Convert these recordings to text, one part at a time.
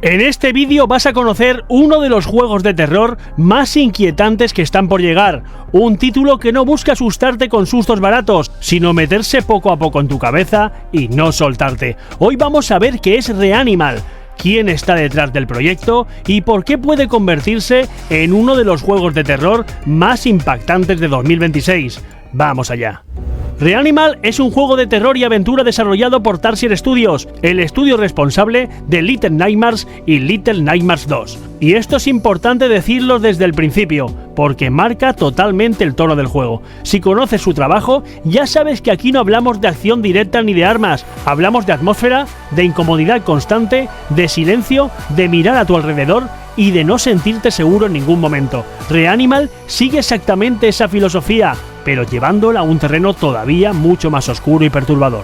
En este vídeo vas a conocer uno de los juegos de terror más inquietantes que están por llegar, un título que no busca asustarte con sustos baratos, sino meterse poco a poco en tu cabeza y no soltarte. Hoy vamos a ver qué es Reanimal, quién está detrás del proyecto y por qué puede convertirse en uno de los juegos de terror más impactantes de 2026. ¡Vamos allá! Reanimal es un juego de terror y aventura desarrollado por Tarsier Studios, el estudio responsable de Little Nightmares y Little Nightmares 2. Y esto es importante decirlo desde el principio, porque marca totalmente el tono del juego. Si conoces su trabajo, ya sabes que aquí no hablamos de acción directa ni de armas, hablamos de atmósfera, de incomodidad constante, de silencio, de mirar a tu alrededor y de no sentirte seguro en ningún momento. Reanimal sigue exactamente esa filosofía, pero llevándola a un terreno todavía mucho más oscuro y perturbador.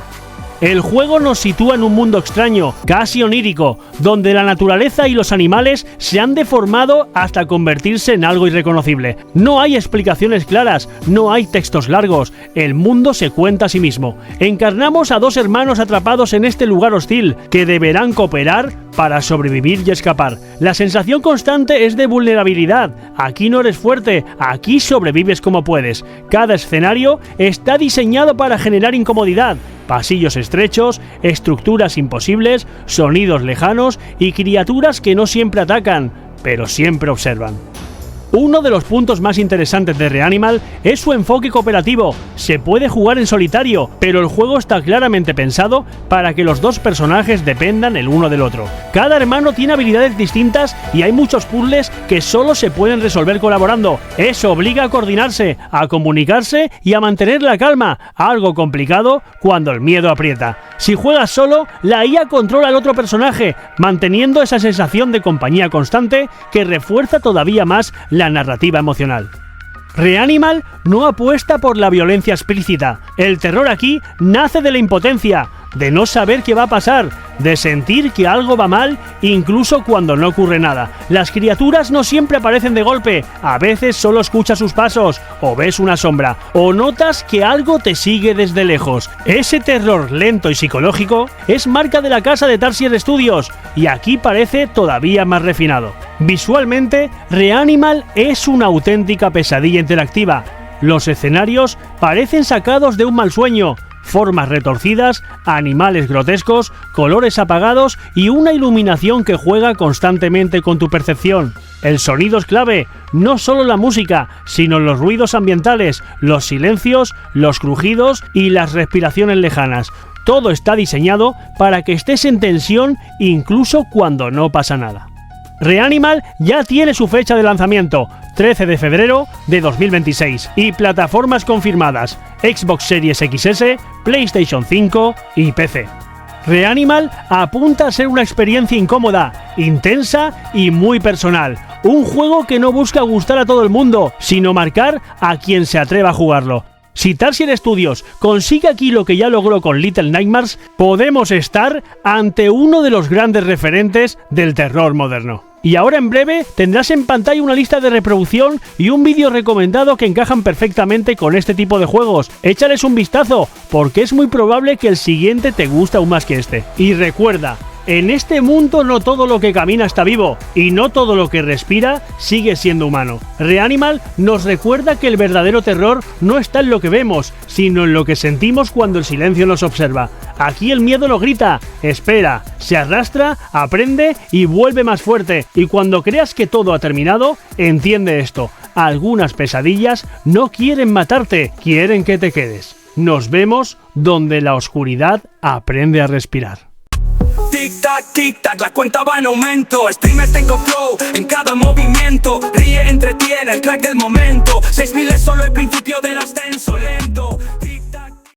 El juego nos sitúa en un mundo extraño, casi onírico, donde la naturaleza y los animales se han deformado hasta convertirse en algo irreconocible. No hay explicaciones claras, no hay textos largos, el mundo se cuenta a sí mismo. Encarnamos a dos hermanos atrapados en este lugar hostil, que deberán cooperar para sobrevivir y escapar. La sensación constante es de vulnerabilidad. Aquí no eres fuerte, aquí sobrevives como puedes. Cada escenario está diseñado para generar incomodidad. Pasillos estrechos, estructuras imposibles, sonidos lejanos y criaturas que no siempre atacan, pero siempre observan. Uno de los puntos más interesantes de Reanimal es su enfoque cooperativo. Se puede jugar en solitario, pero el juego está claramente pensado para que los dos personajes dependan el uno del otro. Cada hermano tiene habilidades distintas y hay muchos puzzles que solo se pueden resolver colaborando. Eso obliga a coordinarse, a comunicarse y a mantener la calma, algo complicado cuando el miedo aprieta. Si juegas solo, la IA controla al otro personaje, manteniendo esa sensación de compañía constante que refuerza todavía más la narrativa emocional. Reanimal no apuesta por la violencia explícita. El terror aquí nace de la impotencia, de no saber qué va a pasar, de sentir que algo va mal incluso cuando no ocurre nada. Las criaturas no siempre aparecen de golpe, a veces solo escuchas sus pasos, o ves una sombra, o notas que algo te sigue desde lejos. Ese terror lento y psicológico es marca de la casa de Tarsier Studios, y aquí parece todavía más refinado. Visualmente, Reanimal es una auténtica pesadilla interactiva. Los escenarios parecen sacados de un mal sueño. Formas retorcidas, animales grotescos, colores apagados y una iluminación que juega constantemente con tu percepción. El sonido es clave, no solo la música, sino los ruidos ambientales, los silencios, los crujidos y las respiraciones lejanas. Todo está diseñado para que estés en tensión incluso cuando no pasa nada. Reanimal ya tiene su fecha de lanzamiento, 13 de febrero de 2026, y plataformas confirmadas: Xbox Series XS, PlayStation 5 y PC. Reanimal apunta a ser una experiencia incómoda, intensa y muy personal. Un juego que no busca gustar a todo el mundo, sino marcar a quien se atreva a jugarlo. Si Tarsier Studios consigue aquí lo que ya logró con Little Nightmares, podemos estar ante uno de los grandes referentes del terror moderno. Y ahora en breve tendrás en pantalla una lista de reproducción y un vídeo recomendado que encajan perfectamente con este tipo de juegos. Échales un vistazo, porque es muy probable que el siguiente te guste aún más que este. Y recuerda, en este mundo no todo lo que camina está vivo, y no todo lo que respira sigue siendo humano. Reanimal nos recuerda que el verdadero terror no está en lo que vemos, sino en lo que sentimos cuando el silencio nos observa. Aquí el miedo no grita, espera, se arrastra, aprende y vuelve más fuerte. Y cuando creas que todo ha terminado, entiende esto: algunas pesadillas no quieren matarte, quieren que te quedes. Nos vemos donde la oscuridad aprende a respirar. Tic tac, la cuenta va en aumento. Streamer tengo flow en cada movimiento. Ríe, entretiene, el crack del momento. 6000 es solo el principio del ascenso lento.